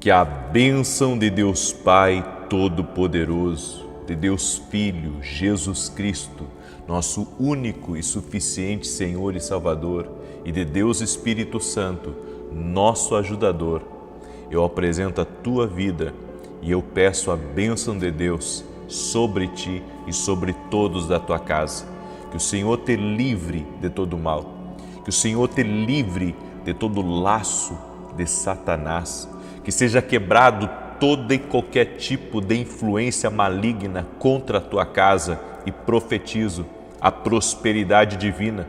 Que a bênção de Deus Pai Todo-Poderoso, de Deus Filho, Jesus Cristo, nosso único e suficiente Senhor e Salvador, e de Deus Espírito Santo, nosso ajudador, eu apresento a tua vida e eu peço a bênção de Deus sobre ti e sobre todos da tua casa. Que o Senhor te livre de todo mal, que o Senhor te livre de todo laço de Satanás, que seja quebrado todo e qualquer tipo de influência maligna contra a tua casa, e profetizo a prosperidade divina,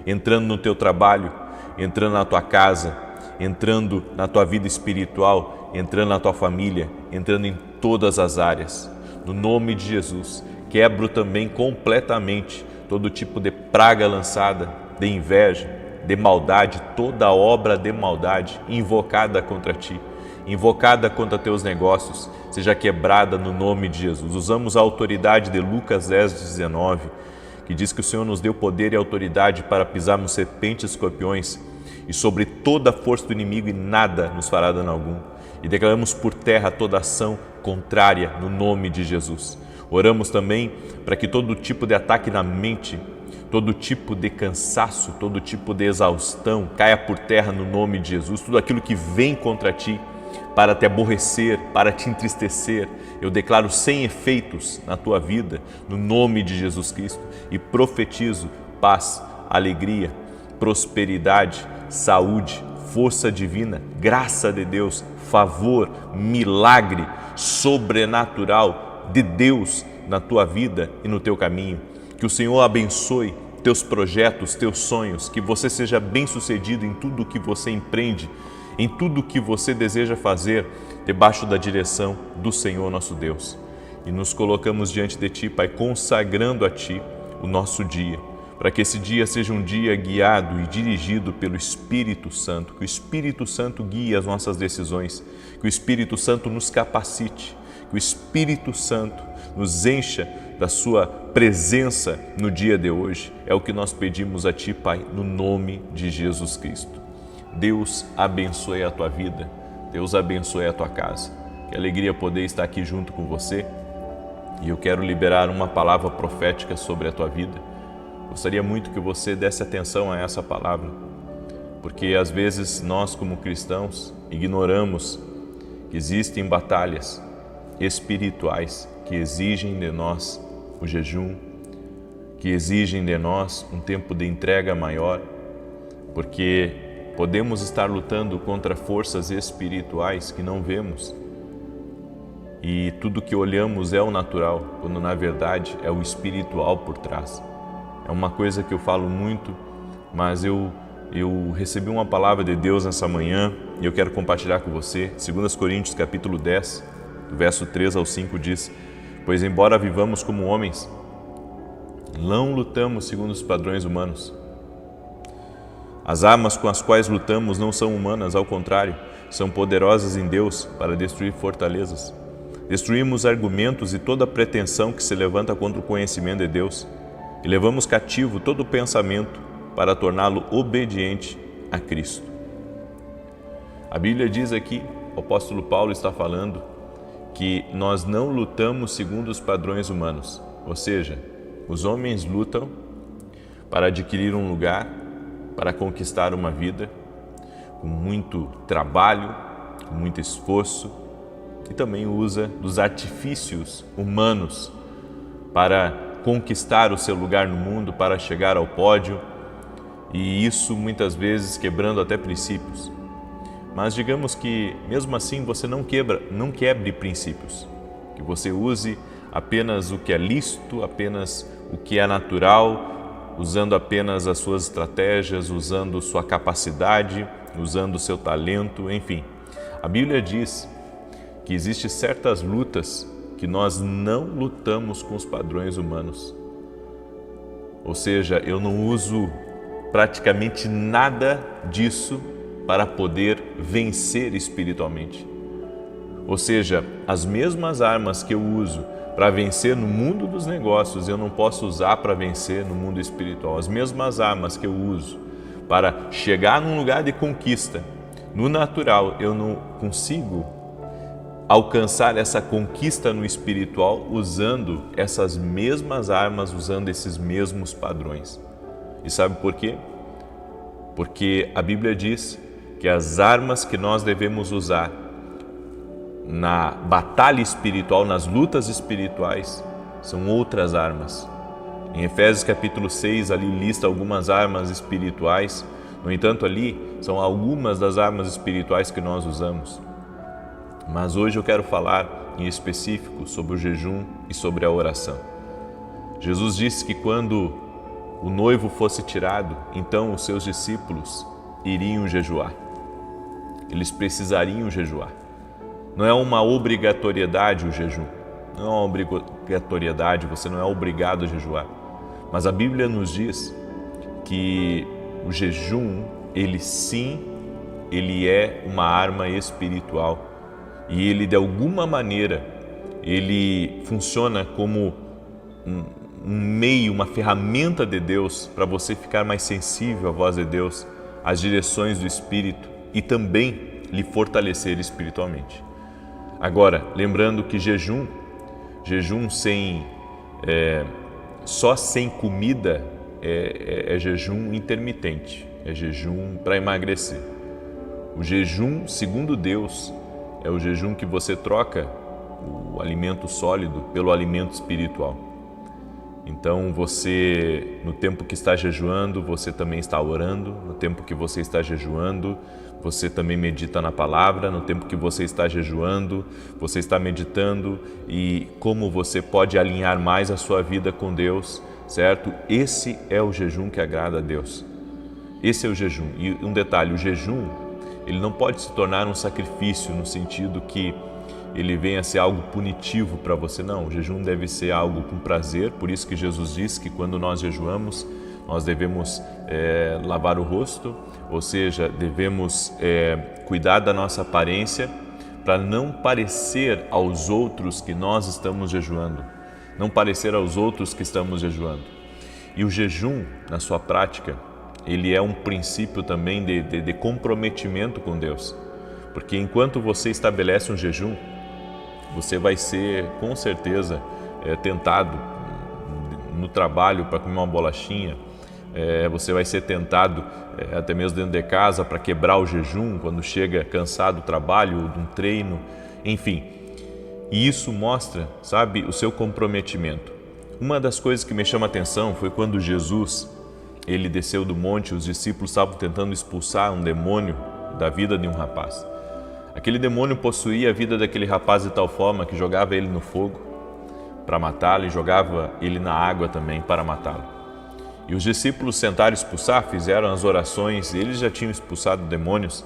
entrando no teu trabalho, entrando na tua casa, entrando na tua vida espiritual, entrando na tua família, entrando em todas as áreas. No nome de Jesus, quebro também completamente todo tipo de praga lançada, de inveja, de maldade, toda obra de maldade invocada contra ti, invocada contra teus negócios, seja quebrada no nome de Jesus. Usamos a autoridade de Lucas 10:19, que diz que o Senhor nos deu poder e autoridade para pisarmos serpentes e escorpiões e sobre toda a força do inimigo, e nada nos fará dano algum. E declaramos por terra toda ação contrária no nome de Jesus. Oramos também para que todo tipo de ataque na mente, todo tipo de cansaço, todo tipo de exaustão caia por terra no nome de Jesus. Tudo aquilo que vem contra ti para te aborrecer, para te entristecer, eu declaro sem efeitos na tua vida, no nome de Jesus Cristo, e profetizo paz, alegria, prosperidade, saúde, força divina, graça de Deus, favor, milagre sobrenatural de Deus na tua vida e no teu caminho. Que o Senhor abençoe teus projetos, teus sonhos, que você seja bem-sucedido em tudo o que você empreende, em tudo o que você deseja fazer, debaixo da direção do Senhor nosso Deus. E nos colocamos diante de Ti, Pai, consagrando a Ti o nosso dia, para que esse dia seja um dia guiado e dirigido pelo Espírito Santo, que o Espírito Santo guie as nossas decisões, que o Espírito Santo nos capacite, que o Espírito Santo nos encha da sua presença no dia de hoje. É o que nós pedimos a Ti, Pai, no nome de Jesus Cristo. Deus abençoe a tua vida, Deus abençoe a tua casa. Que alegria poder estar aqui junto com você. E eu quero liberar uma palavra profética sobre a tua vida. Gostaria muito que você desse atenção a essa palavra, porque às vezes nós, como cristãos, ignoramos que existem batalhas espirituais que exigem de nós o jejum, que exigem de nós um tempo de entrega maior, porque podemos estar lutando contra forças espirituais que não vemos, e tudo que olhamos é o natural, quando na verdade é o espiritual por trás. É uma coisa que eu falo muito, mas eu recebi uma palavra de Deus nessa manhã e eu quero compartilhar com você. 2 Coríntios capítulo 10, do verso 3 ao 5 diz: pois embora vivamos como homens, não lutamos segundo os padrões humanos. As armas com as quais lutamos não são humanas, ao contrário, são poderosas em Deus para destruir fortalezas. Destruímos argumentos e toda pretensão que se levanta contra o conhecimento de Deus, e levamos cativo todo pensamento para torná-lo obediente a Cristo. A Bíblia diz aqui, o apóstolo Paulo está falando, que nós não lutamos segundo os padrões humanos, ou seja, os homens lutam para adquirir um lugar, para conquistar uma vida, com muito trabalho, com muito esforço, e também usa dos artifícios humanos para conquistar o seu lugar no mundo, para chegar ao pódio, e isso muitas vezes quebrando até princípios. Mas digamos que mesmo assim você não quebre princípios, que você use apenas o que é lícito, apenas o que é natural, usando apenas as suas estratégias, usando sua capacidade, usando o seu talento, enfim. A Bíblia diz que existem certas lutas que nós não lutamos com os padrões humanos. Ou seja, eu não uso praticamente nada disso para poder vencer espiritualmente. Ou seja, as mesmas armas que eu uso para vencer no mundo dos negócios, eu não posso usar para vencer no mundo espiritual. As mesmas armas que eu uso para chegar num lugar de conquista, no natural, eu não consigo alcançar essa conquista no espiritual usando essas mesmas armas, usando esses mesmos padrões. E sabe por quê? Porque a Bíblia diz que as armas que nós devemos usar na batalha espiritual, nas lutas espirituais, são outras armas. Em Efésios capítulo 6, ali lista algumas armas espirituais. No entanto, ali são algumas das armas espirituais que nós usamos. Mas hoje eu quero falar em específico sobre o jejum e sobre a oração. Jesus disse que quando o noivo fosse tirado, então os seus discípulos iriam jejuar. Eles precisariam jejuar. Não é uma obrigatoriedade o jejum. Não é uma obrigatoriedade, você não é obrigado a jejuar. Mas a Bíblia nos diz que o jejum, ele é uma arma espiritual. E ele, de alguma maneira, ele funciona como um meio, uma ferramenta de Deus para você ficar mais sensível à voz de Deus, às direções do Espírito e também lhe fortalecer espiritualmente. Agora, lembrando que jejum só sem comida é jejum intermitente, é jejum para emagrecer. O jejum, segundo Deus, é o jejum que você troca o alimento sólido pelo alimento espiritual. Então você, no tempo que está jejuando, você também está orando. No tempo que você está jejuando, você também medita na palavra. No tempo que você está jejuando, você está meditando e como você pode alinhar mais a sua vida com Deus, certo? Esse é o jejum que agrada a Deus. Esse é o jejum. E um detalhe, o jejum, ele não pode se tornar um sacrifício no sentido que ele venha a ser algo punitivo para você. Não, o jejum deve ser algo com prazer. Por isso que Jesus disse que quando nós jejuamos, nós devemos lavar o rosto, ou seja, devemos cuidar da nossa aparência para não parecer aos outros que nós estamos jejuando, não parecer aos outros que estamos jejuando. E o jejum, na sua prática, ele é um princípio também de comprometimento com Deus. Porque enquanto você estabelece um jejum, você vai ser, com certeza, tentado no trabalho para comer uma bolachinha, você vai ser tentado até mesmo dentro de casa para quebrar o jejum quando chega cansado do trabalho, de um treino, enfim. E isso mostra, sabe, o seu comprometimento. Uma das coisas que me chama a atenção foi quando Jesus, ele desceu do monte, os discípulos estavam tentando expulsar um demônio da vida de um rapaz. Aquele demônio possuía a vida daquele rapaz de tal forma que jogava ele no fogo para matá-lo e jogava ele na água também para matá-lo. E os discípulos tentaram expulsar, fizeram as orações, eles já tinham expulsado demônios,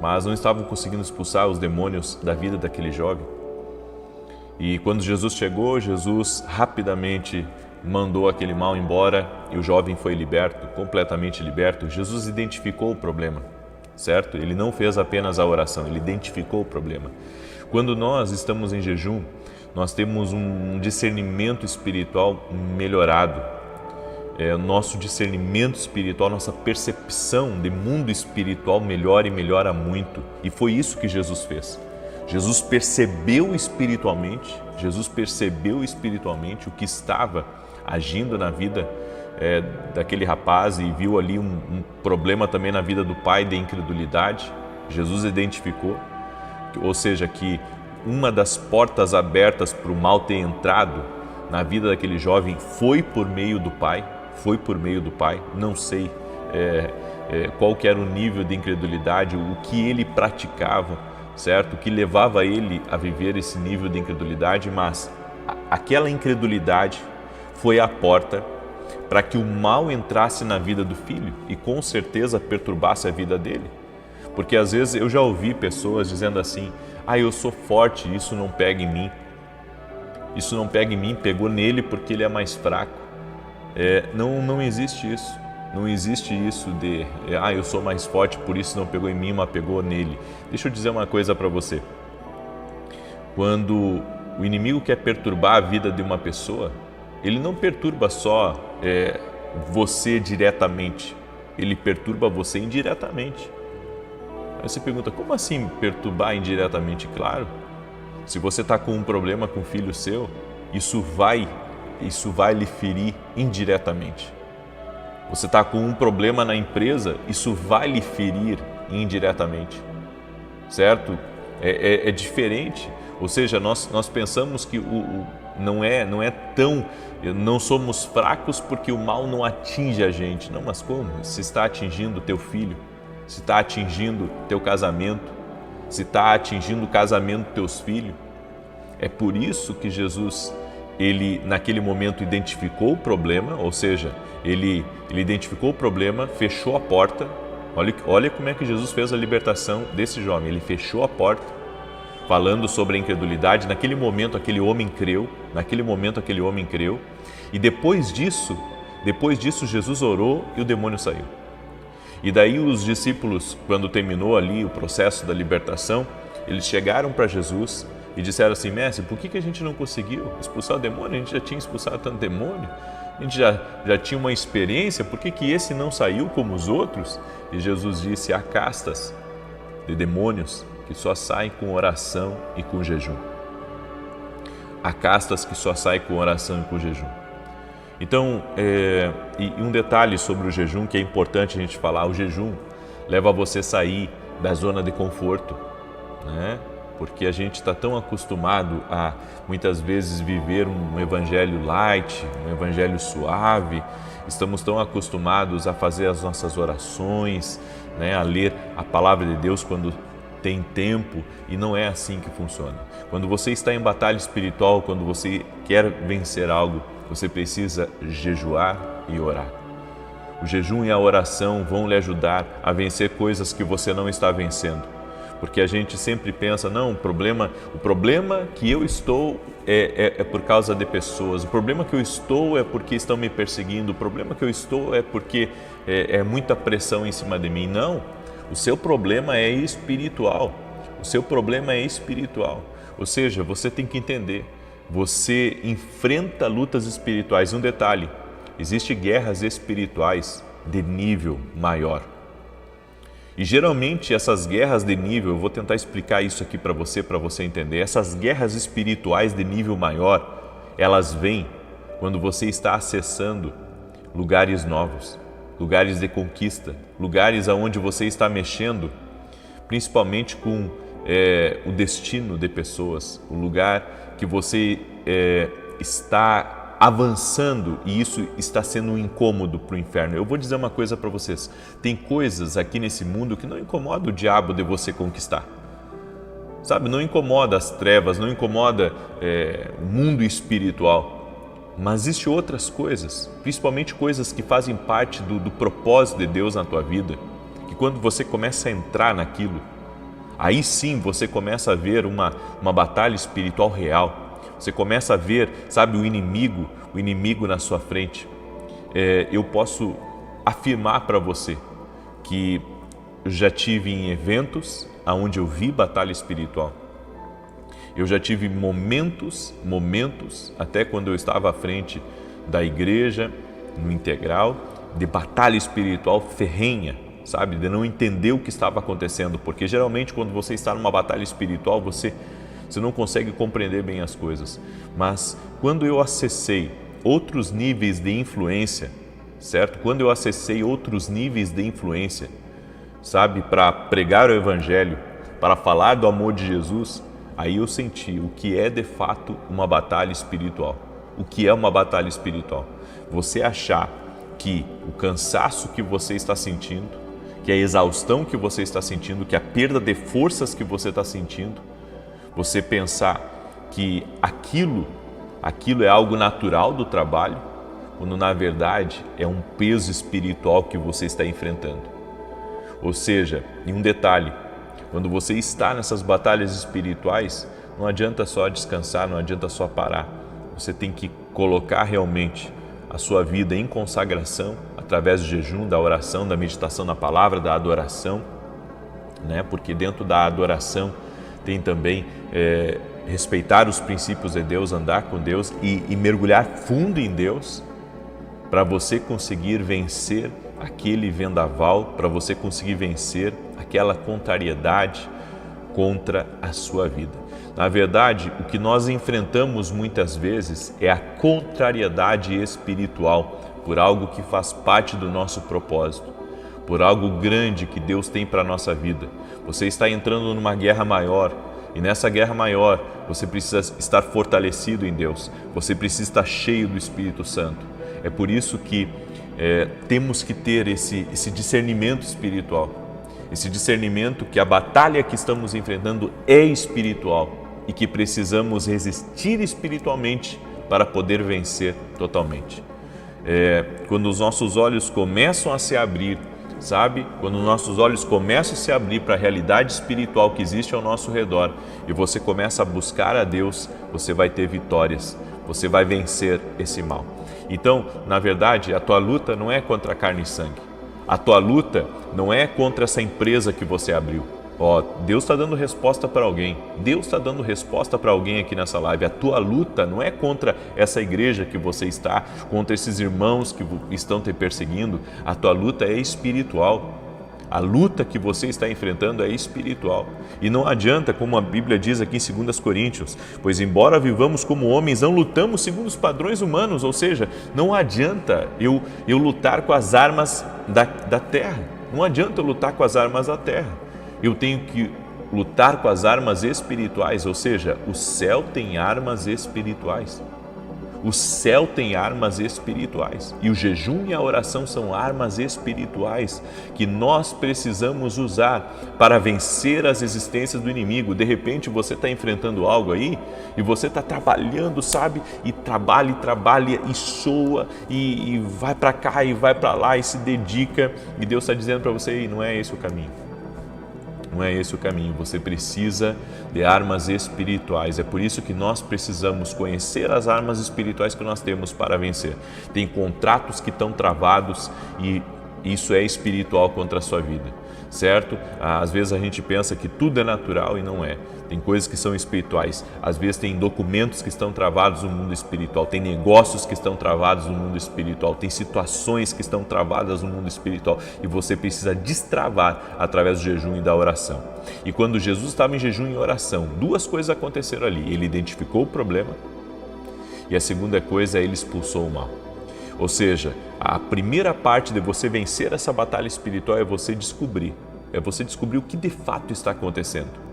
mas não estavam conseguindo expulsar os demônios da vida daquele jovem. E quando Jesus chegou, Jesus rapidamente mandou aquele mal embora e o jovem foi liberto, completamente liberto. Jesus identificou o problema, certo? Ele não fez apenas a oração, ele identificou o problema. Quando nós estamos em jejum, nós temos um discernimento espiritual melhorado. Nosso discernimento espiritual, nossa percepção de mundo espiritual melhora e melhora muito. E foi isso que Jesus fez. Jesus percebeu espiritualmente o que estava agindo na vida daquele rapaz e viu ali um problema também na vida do pai de incredulidade. Jesus identificou, ou seja, que uma das portas abertas para o mal ter entrado na vida daquele jovem foi por meio do pai, não sei qual que era o nível de incredulidade, o que ele praticava, certo? O que levava ele a viver esse nível de incredulidade, mas aquela incredulidade foi a porta para que o mal entrasse na vida do filho e com certeza perturbasse a vida dele. Porque às vezes eu já ouvi pessoas dizendo assim: eu sou forte, isso não pega em mim. Isso não pega em mim, pegou nele porque ele é mais fraco. Não existe isso. Não existe isso de, eu sou mais forte, por isso não pegou em mim, mas pegou nele. Deixa eu dizer uma coisa para você. Quando o inimigo quer perturbar a vida de uma pessoa, ele não perturba só você diretamente, ele perturba você indiretamente. Aí você pergunta, como assim perturbar indiretamente? Claro, Se você está com um problema com o filho seu, isso vai lhe ferir indiretamente. Você está com um problema na empresa, isso vai lhe ferir indiretamente, certo? É diferente, ou seja, nós pensamos que não somos fracos porque o mal não atinge a gente. Não, mas como? Se está atingindo o teu filho, se está atingindo teu casamento, se está atingindo o casamento dos teus filhos. É por isso que Jesus, ele naquele momento identificou o problema, ou seja, ele identificou o problema, fechou a porta. Olha como é que Jesus fez a libertação desse jovem. Ele fechou a porta, falando sobre a incredulidade. Naquele momento aquele homem creu, e depois disso Jesus orou e o demônio saiu. E daí os discípulos, quando terminou ali o processo da libertação, eles chegaram para Jesus e disseram assim: mestre, por que a gente não conseguiu expulsar o demônio? A gente já tinha expulsado tanto demônio, a gente já tinha uma experiência, por que esse não saiu como os outros? E Jesus disse: há castas de demônios que só saem com oração e com jejum. Há castas que só saem com oração e com jejum. Então, e um detalhe sobre o jejum que é importante a gente falar: o jejum leva você a sair da zona de conforto, né? Porque a gente está tão acostumado a, muitas vezes, viver um evangelho light, um evangelho suave, estamos tão acostumados a fazer as nossas orações, né? A ler a palavra de Deus quando tem tempo, e não é assim que funciona. Quando você está em batalha espiritual, quando você quer vencer algo, você precisa jejuar e orar. O jejum e a oração vão lhe ajudar a vencer coisas que você não está vencendo. Porque a gente sempre pensa: não, o problema que eu estou é por causa de pessoas, o problema que eu estou é porque estão me perseguindo, o problema que eu estou é porque é muita pressão em cima de mim. Não, o seu problema é espiritual, ou seja, você tem que entender, você enfrenta lutas espirituais. Um detalhe: existem guerras espirituais de nível maior. E geralmente essas guerras de nível, eu vou tentar explicar isso aqui para você entender. Essas guerras espirituais de nível maior, elas vêm quando você está acessando lugares novos, lugares de conquista, lugares aonde você está mexendo, principalmente com o destino de pessoas, o lugar que você está avançando, e isso está sendo um incômodo para o inferno. Eu vou dizer uma coisa para vocês: tem coisas aqui nesse mundo que não incomoda o diabo de você conquistar, sabe? Não incomoda as trevas, não incomoda o mundo espiritual, mas existem outras coisas, principalmente coisas que fazem parte do propósito de Deus na tua vida, que quando você começa a entrar naquilo, aí sim você começa a ver uma batalha espiritual real. Você começa a ver, sabe, o inimigo na sua frente. Eu posso afirmar para você que eu já tive em eventos onde eu vi batalha espiritual. Eu já tive momentos, até quando eu estava à frente da igreja, no integral, de batalha espiritual ferrenha, sabe, de não entender o que estava acontecendo, porque geralmente quando você está numa batalha espiritual, você não consegue compreender bem as coisas. Mas quando eu acessei outros níveis de influência, certo? Quando eu acessei outros níveis de influência, sabe, para pregar o evangelho, para falar do amor de Jesus, aí eu senti o que é de fato uma batalha espiritual. O que é uma batalha espiritual? Você achar que o cansaço que você está sentindo, que a exaustão que você está sentindo, que a perda de forças que você está sentindo, você pensar que aquilo é algo natural do trabalho, quando na verdade é um peso espiritual que você está enfrentando. Ou seja, em um detalhe, quando você está nessas batalhas espirituais, não adianta só descansar, não adianta só parar. Você tem que colocar realmente a sua vida em consagração, através do jejum, da oração, da meditação na palavra, da adoração, né? Porque dentro da adoração tem também respeitar os princípios de Deus, andar com Deus e mergulhar fundo em Deus, para você conseguir vencer aquele vendaval, para você conseguir vencer aquela contrariedade contra a sua vida. Na verdade, o que nós enfrentamos muitas vezes é a contrariedade espiritual por algo que faz parte do nosso propósito, por algo grande que Deus tem para a nossa vida. Você está entrando numa guerra maior, e nessa guerra maior você precisa estar fortalecido em Deus, você precisa estar cheio do Espírito Santo. É por isso que temos que ter esse discernimento espiritual, esse discernimento que a batalha que estamos enfrentando é espiritual e que precisamos resistir espiritualmente para poder vencer totalmente. Quando os nossos olhos começam a se abrir, sabe? Quando nossos olhos começam a se abrir para a realidade espiritual que existe ao nosso redor e você começa a buscar a Deus, você vai ter vitórias, você vai vencer esse mal. Então, na verdade, a tua luta não é contra carne e sangue. A tua luta não é contra essa empresa que você abriu. Deus está dando resposta para alguém. Deus está dando resposta para alguém aqui nessa live. A tua luta não é contra essa igreja que você está, contra esses irmãos que estão te perseguindo. A tua luta é espiritual. A luta que você está enfrentando é espiritual. E não adianta, como a Bíblia diz aqui em 2 Coríntios, pois embora vivamos como homens, não lutamos segundo os padrões humanos. Ou seja, não adianta eu lutar com as armas da terra. Não adianta eu lutar com as armas da terra. Eu tenho que lutar com as armas espirituais, ou seja, o céu tem armas espirituais. O céu tem armas espirituais. E o jejum e a oração são armas espirituais que nós precisamos usar para vencer as resistências do inimigo. De repente você está enfrentando algo aí e você está trabalhando, sabe? E trabalha e soa e vai para cá e vai para lá e se dedica. E Deus está dizendo para você, não é esse o caminho. Não é esse o caminho, você precisa de armas espirituais. É por isso que nós precisamos conhecer as armas espirituais que nós temos para vencer. Tem contratos que estão travados e isso é espiritual contra a sua vida, certo? Às vezes a gente pensa que tudo é natural e não é. Tem coisas que são espirituais. Às vezes tem documentos que estão travados no mundo espiritual, tem negócios que estão travados no mundo espiritual, tem situações que estão travadas no mundo espiritual e você precisa destravar através do jejum e da oração. E quando Jesus estava em jejum e oração, duas coisas aconteceram ali. Ele identificou o problema e a segunda coisa é ele expulsou o mal. Ou seja, a primeira parte de você vencer essa batalha espiritual é você descobrir o que de fato está acontecendo.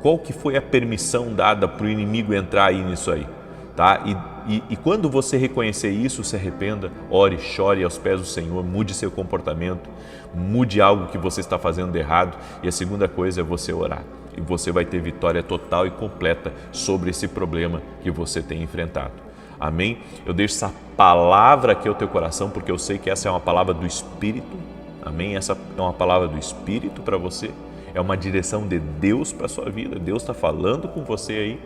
Qual que foi a permissão dada para o inimigo entrar aí nisso aí, tá? E quando você reconhecer isso, se arrependa, ore, chore aos pés do Senhor, mude seu comportamento, mude algo que você está fazendo de errado. E a segunda coisa é você orar. E você vai ter vitória total e completa sobre esse problema que você tem enfrentado. Amém? Eu deixo essa palavra aqui ao teu coração, porque eu sei que essa é uma palavra do Espírito. Amém? Essa é uma palavra do Espírito para você. É uma direção de Deus para a sua vida. Deus está falando com você aí,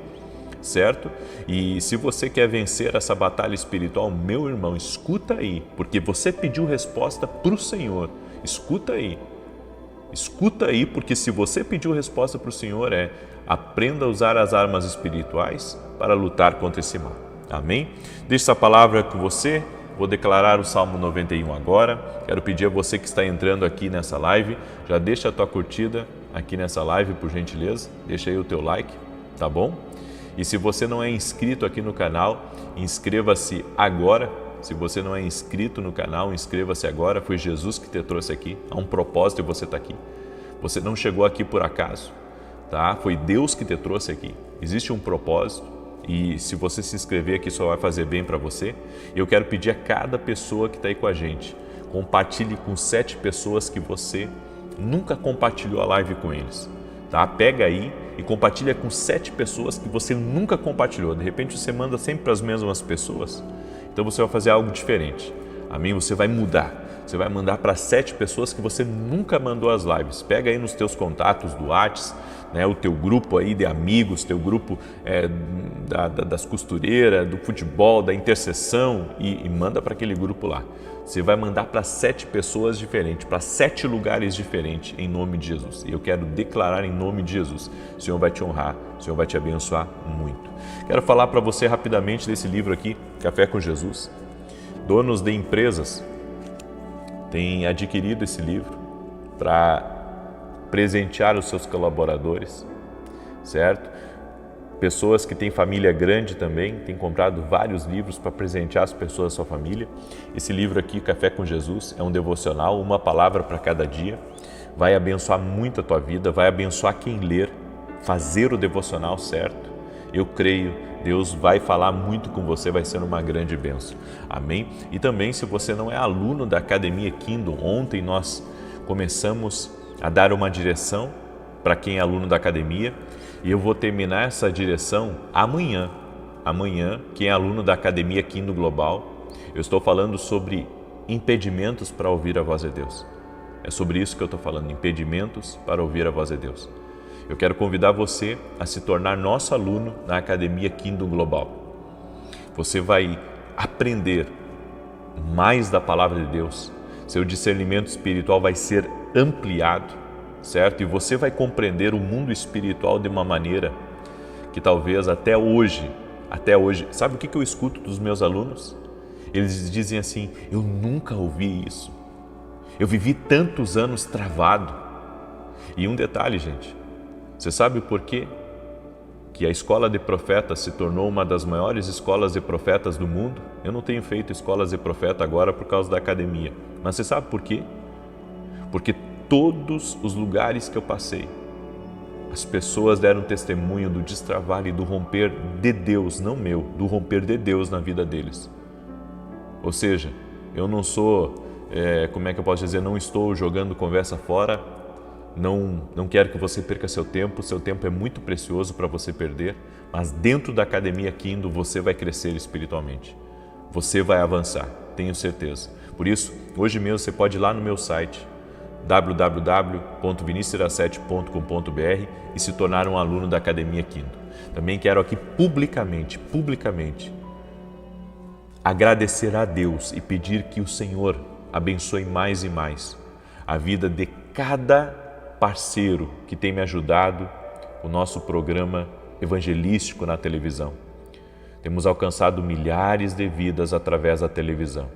certo? E se você quer vencer essa batalha espiritual, meu irmão, escuta aí, porque você pediu resposta para o Senhor. Escuta aí. Escuta aí, porque se você pediu resposta para o Senhor, aprenda a usar as armas espirituais para lutar contra esse mal. Amém? Deixa essa palavra com você. Vou declarar o Salmo 91 agora. Quero pedir a você que está entrando aqui nessa live, já deixa a tua curtida aqui nessa live, por gentileza. Deixa aí o teu like, tá bom? E se você não é inscrito aqui no canal, inscreva-se agora. Se você não é inscrito no canal, inscreva-se agora. Foi Jesus que te trouxe aqui. Há um propósito e você está aqui. Você não chegou aqui por acaso, tá? Foi Deus que te trouxe aqui. Existe um propósito. E se você se inscrever aqui, só vai fazer bem para você. Eu quero pedir a cada pessoa que está aí com a gente, compartilhe com 7 pessoas que você nunca compartilhou a live com eles. Tá? Pega aí e compartilha com 7 pessoas que você nunca compartilhou. De repente você manda sempre para as mesmas pessoas. Então você vai fazer algo diferente. Amém? Você vai mudar. Você vai mandar para 7 pessoas que você nunca mandou as lives. Pega aí nos teus contatos do WhatsApp, né, o teu grupo aí de amigos, teu grupo das costureiras, do futebol, da intercessão e manda para aquele grupo lá. Você vai mandar para 7 pessoas diferentes, para 7 lugares diferentes, em nome de Jesus. E eu quero declarar em nome de Jesus. O Senhor vai te honrar, o Senhor vai te abençoar muito. Quero falar para você rapidamente desse livro aqui, Café com Jesus. Donos de empresas têm adquirido esse livro para presentear os seus colaboradores, certo? Pessoas que têm família grande também, têm comprado vários livros para presentear as pessoas da sua família. Esse livro aqui, Café com Jesus, é um devocional, uma palavra para cada dia. Vai abençoar muito a tua vida, vai abençoar quem ler, fazer o devocional certo. Eu creio, Deus vai falar muito com você, vai ser uma grande bênção. Amém? E também, se você não é aluno da Academia Kindle, ontem nós começamos a dar uma direção para quem é aluno da Academia e eu vou terminar essa direção amanhã. Amanhã, quem é aluno da Academia Kindle Global, eu estou falando sobre impedimentos para ouvir a voz de Deus. É sobre isso que eu estou falando, impedimentos para ouvir a voz de Deus. Eu quero convidar você a se tornar nosso aluno na Academia Kindle Global. Você vai aprender mais da Palavra de Deus, seu discernimento espiritual vai ser ampliado, certo? E você vai compreender o mundo espiritual de uma maneira que talvez até hoje, sabe o que eu escuto dos meus alunos? Eles dizem assim, eu nunca ouvi isso, eu vivi tantos anos travado. E um detalhe, gente, você sabe por quê que a escola de profetas se tornou uma das maiores escolas de profetas do mundo? Eu não tenho feito escolas de profeta agora por causa da academia, mas você sabe por quê? Porque todos os lugares que eu passei, as pessoas deram testemunho do destravar e do romper de Deus, não meu, do romper de Deus na vida deles. Ou seja, eu não sou, não estou jogando conversa fora, não quero que você perca seu tempo é muito precioso para você perder, mas dentro da Academia Kindle você vai crescer espiritualmente, você vai avançar, tenho certeza. Por isso, hoje mesmo você pode ir lá no meu site, www.vinicius17.com.br e se tornar um aluno da Academia Kindle. Também quero aqui publicamente, agradecer a Deus e pedir que o Senhor abençoe mais e mais a vida de cada parceiro que tem me ajudado o nosso programa evangelístico na televisão. Temos alcançado milhares de vidas através da televisão.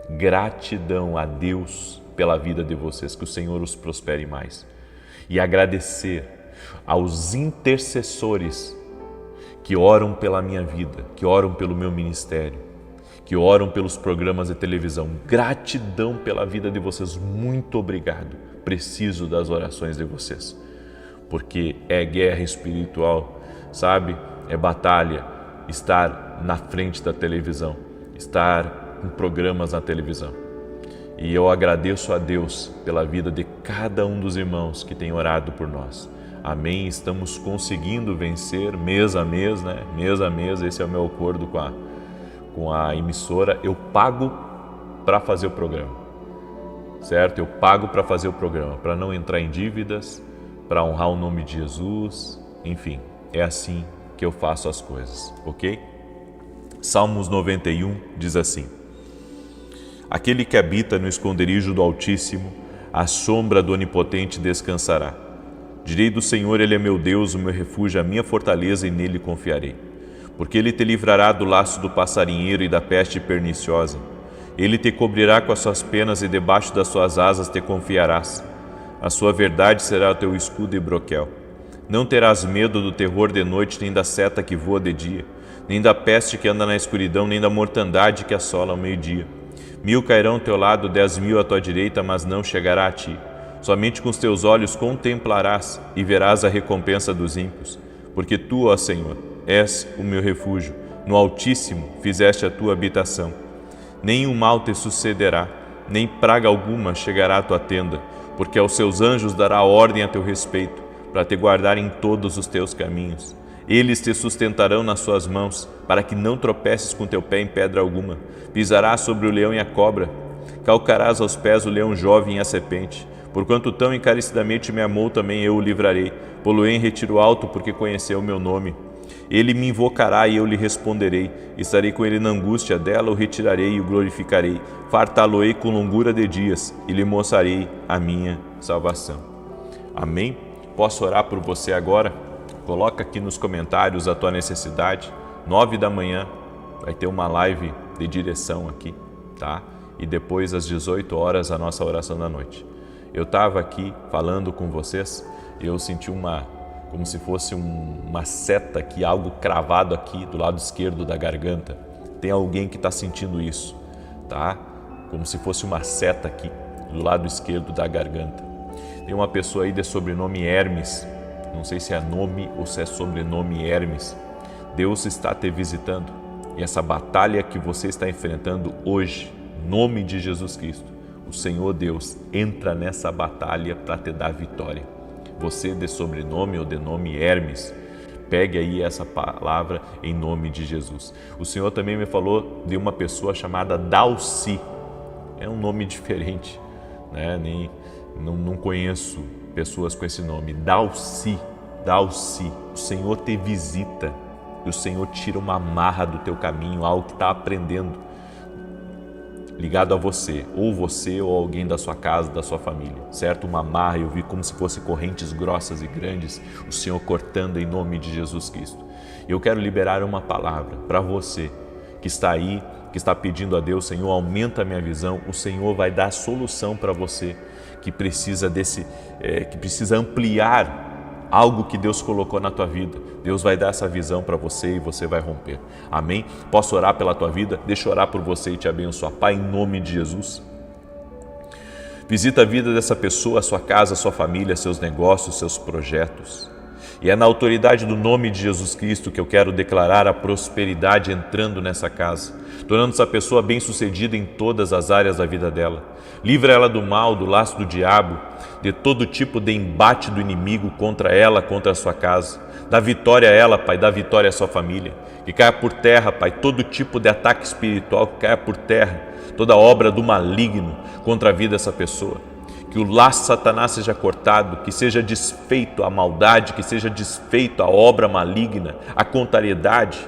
Gratidão a Deus pela vida de vocês, que o Senhor os prospere mais. E agradecer aos intercessores que oram pela minha vida, que oram pelo meu ministério, que oram pelos programas de televisão. Gratidão pela vida de vocês, muito obrigado. Preciso das orações de vocês, porque é guerra espiritual, sabe? É batalha estar na frente da televisão, estar em programas na televisão. E eu agradeço a Deus pela vida de cada um dos irmãos que tem orado por nós. Amém? Estamos conseguindo vencer mês a mês, né? Mês a mês, esse é o meu acordo com a emissora. Eu pago para fazer o programa. Certo? Eu pago para fazer o programa, para não entrar em dívidas, para honrar o nome de Jesus, enfim, é assim que eu faço as coisas, ok? Salmos 91 diz assim: aquele que habita no esconderijo do Altíssimo, à sombra do Onipotente descansará. Direi do Senhor, Ele é meu Deus, o meu refúgio, a minha fortaleza, e nele confiarei. Porque Ele te livrará do laço do passarinheiro e da peste perniciosa. Ele te cobrirá com as suas penas e debaixo das suas asas te confiarás. A sua verdade será o teu escudo e broquel. Não terás medo do terror de noite, nem da seta que voa de dia, nem da peste que anda na escuridão, nem da mortandade que assola ao meio-dia. 1000 cairão ao teu lado, 10.000 à tua direita, mas não chegará a ti. Somente com os teus olhos contemplarás e verás a recompensa dos ímpios. Porque tu, ó Senhor, és o meu refúgio, no Altíssimo fizeste a tua habitação. Nenhum mal te sucederá, nem praga alguma chegará à tua tenda, porque aos seus anjos dará ordem a teu respeito, para te guardar em todos os teus caminhos. Eles te sustentarão nas suas mãos, para que não tropeces com teu pé em pedra alguma. Pisarás sobre o leão e a cobra, calcarás aos pés o leão jovem e a serpente. Porquanto tão encarecidamente me amou, também eu o livrarei. Pô-lo-ei em retiro alto, porque conheceu o meu nome. Ele me invocará e eu lhe responderei. Estarei com ele na angústia, dela o retirarei e o glorificarei. Fartá-lo-ei com longura de dias e lhe mostrarei a minha salvação. Amém? Posso orar por você agora? Coloca aqui nos comentários a tua necessidade. 9 da manhã vai ter uma live de direção aqui, tá? E depois às 18 horas a nossa oração da noite. Eu estava aqui falando com vocês e eu senti como se fosse uma seta aqui, algo cravado aqui do lado esquerdo da garganta. Tem alguém que está sentindo isso, tá? Como se fosse uma seta aqui do lado esquerdo da garganta. Tem uma pessoa aí de sobrenome Hermes, não sei se é nome ou se é sobrenome Hermes. Deus está te visitando e essa batalha que você está enfrentando hoje, em nome de Jesus Cristo, o Senhor Deus entra nessa batalha para te dar vitória. Você de sobrenome ou de nome Hermes, pegue aí essa palavra em nome de Jesus. O Senhor também me falou de uma pessoa chamada Dalci. É um nome diferente, né? Não conheço pessoas com esse nome. Dalci, o Senhor te visita e o Senhor tira uma amarra do teu caminho, algo que está aprendendo, ligado a você ou alguém da sua casa, da sua família, certo? Uma amarra, eu vi como se fossem correntes grossas e grandes, o Senhor cortando em nome de Jesus Cristo. Eu quero liberar uma palavra para você que está aí, que está pedindo a Deus, Senhor, aumenta a minha visão. O Senhor vai dar solução para você que precisa que precisa ampliar algo que Deus colocou na tua vida. Deus vai dar essa visão para você e você vai romper. Amém? Posso orar pela tua vida? Deixa eu orar por você e te abençoar. Pai, em nome de Jesus, visita a vida dessa pessoa, a sua casa, a sua família, seus negócios, seus projetos. E é na autoridade do nome de Jesus Cristo que eu quero declarar a prosperidade entrando nessa casa, tornando essa pessoa bem-sucedida em todas as áreas da vida dela. Livra ela do mal, do laço do diabo, de todo tipo de embate do inimigo contra ela, contra a sua casa. Dá vitória a ela, Pai, dá vitória à sua família. Que caia por terra, Pai, todo tipo de ataque espiritual, que caia por terra, toda obra do maligno contra a vida dessa pessoa. Que o laço de Satanás seja cortado, que seja desfeito a maldade, que seja desfeito a obra maligna, a contrariedade,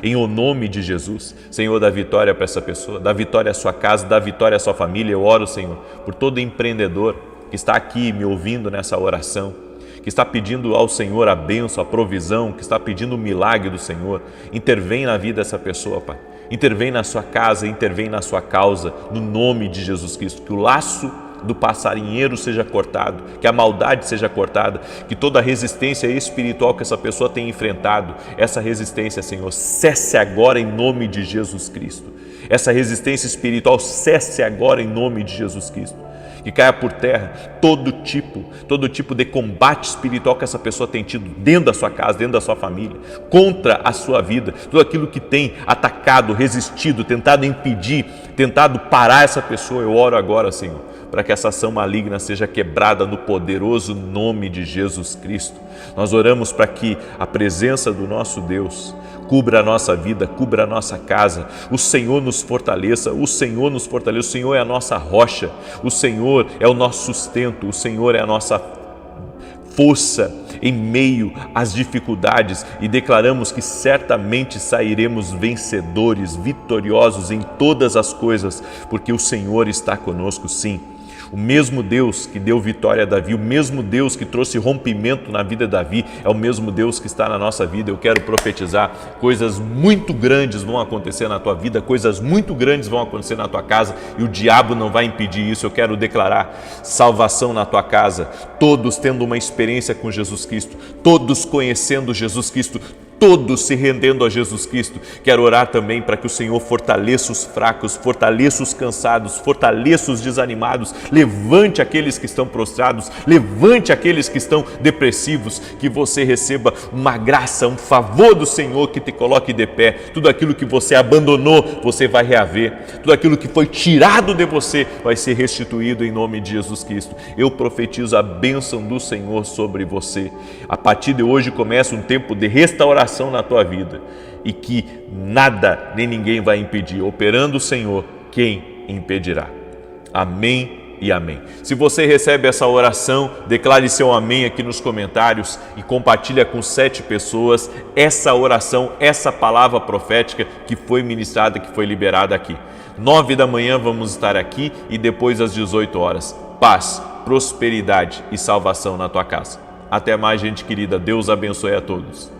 em o nome de Jesus. Senhor, dá vitória para essa pessoa, dá vitória à sua casa, dá vitória à sua família. Eu oro, Senhor, por todo empreendedor que está aqui me ouvindo nessa oração, que está pedindo ao Senhor a bênção, a provisão, que está pedindo o milagre do Senhor. Intervém na vida dessa pessoa, Pai. Intervém na sua casa, intervém na sua causa, no nome de Jesus Cristo. Que o laço do passarinheiro seja cortado, que a maldade seja cortada, que toda a resistência espiritual que essa pessoa tem enfrentado, essa resistência, Senhor, cesse agora em nome de Jesus Cristo. Essa resistência espiritual cesse agora em nome de Jesus Cristo. Que caia por terra todo tipo de combate espiritual que essa pessoa tem tido dentro da sua casa, dentro da sua família, contra a sua vida, tudo aquilo que tem atacado, resistido, tentado impedir, tentado parar essa pessoa. Eu oro agora, Senhor, para que essa ação maligna seja quebrada no poderoso nome de Jesus Cristo. Nós oramos para que a presença do nosso Deus cubra a nossa vida, cubra a nossa casa. O Senhor nos fortaleça, o Senhor nos fortaleça. O Senhor é a nossa rocha, o Senhor é o nosso sustento, o Senhor é a nossa força em meio às dificuldades, e declaramos que certamente sairemos vencedores, vitoriosos em todas as coisas, porque o Senhor está conosco, sim. O mesmo Deus que deu vitória a Davi, o mesmo Deus que trouxe rompimento na vida de Davi, é o mesmo Deus que está na nossa vida. Eu quero profetizar, coisas muito grandes vão acontecer na tua vida, coisas muito grandes vão acontecer na tua casa, e o diabo não vai impedir isso. Eu quero declarar salvação na tua casa, todos tendo uma experiência com Jesus Cristo, todos conhecendo Jesus Cristo, todos se rendendo a Jesus Cristo. Quero orar também para que o Senhor fortaleça os fracos, fortaleça os cansados, fortaleça os desanimados, levante aqueles que estão prostrados, levante aqueles que estão depressivos, que você receba uma graça, um favor do Senhor que te coloque de pé. Tudo aquilo que você abandonou, você vai reaver. Tudo aquilo que foi tirado de você vai ser restituído em nome de Jesus Cristo. Eu profetizo a bênção do Senhor sobre você. A partir de hoje começa um tempo de restauração na tua vida, e que nada nem ninguém vai impedir. Operando o Senhor, quem impedirá? Amém e amém. Se você recebe essa oração, declare seu amém aqui nos comentários e compartilha com 7 pessoas essa oração, essa palavra profética que foi ministrada, que foi liberada aqui. 9 da manhã vamos estar aqui, e depois às 18 horas. Paz, prosperidade e salvação na tua casa. Até mais, gente querida. Deus abençoe a todos.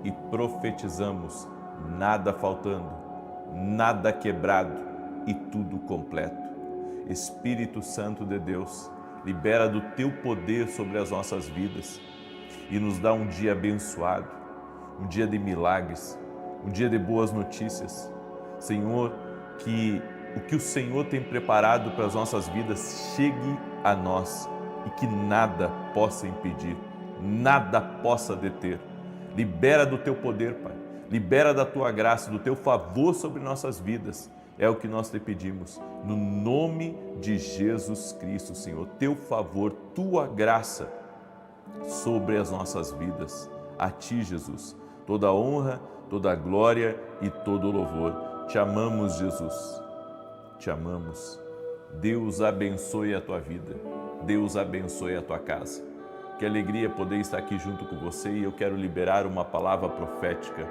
E profetizamos, nada faltando, nada quebrado e tudo completo. Espírito Santo de Deus, libera do teu poder sobre as nossas vidas e nos dá um dia abençoado, um dia de milagres, um dia de boas notícias. Senhor, que o que o Senhor tem preparado para as nossas vidas chegue a nós e que nada possa impedir, nada possa deter. Libera do teu poder, Pai. Libera da tua graça, do teu favor sobre nossas vidas. É o que nós te pedimos, no nome de Jesus Cristo, Senhor. Teu favor, tua graça sobre as nossas vidas. A ti, Jesus, toda a honra, toda a glória e todo o louvor. Te amamos, Jesus. Te amamos. Deus abençoe a tua vida. Deus abençoe a tua casa. Que alegria poder estar aqui junto com você e eu quero liberar uma palavra profética.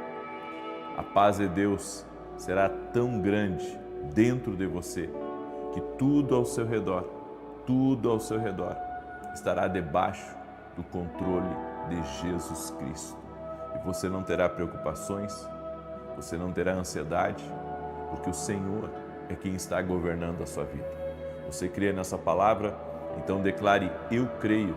A paz de Deus será tão grande dentro de você que tudo ao seu redor estará debaixo do controle de Jesus Cristo. E você não terá preocupações, você não terá ansiedade, porque o Senhor é quem está governando a sua vida. Você crê nessa palavra? Então declare "eu creio"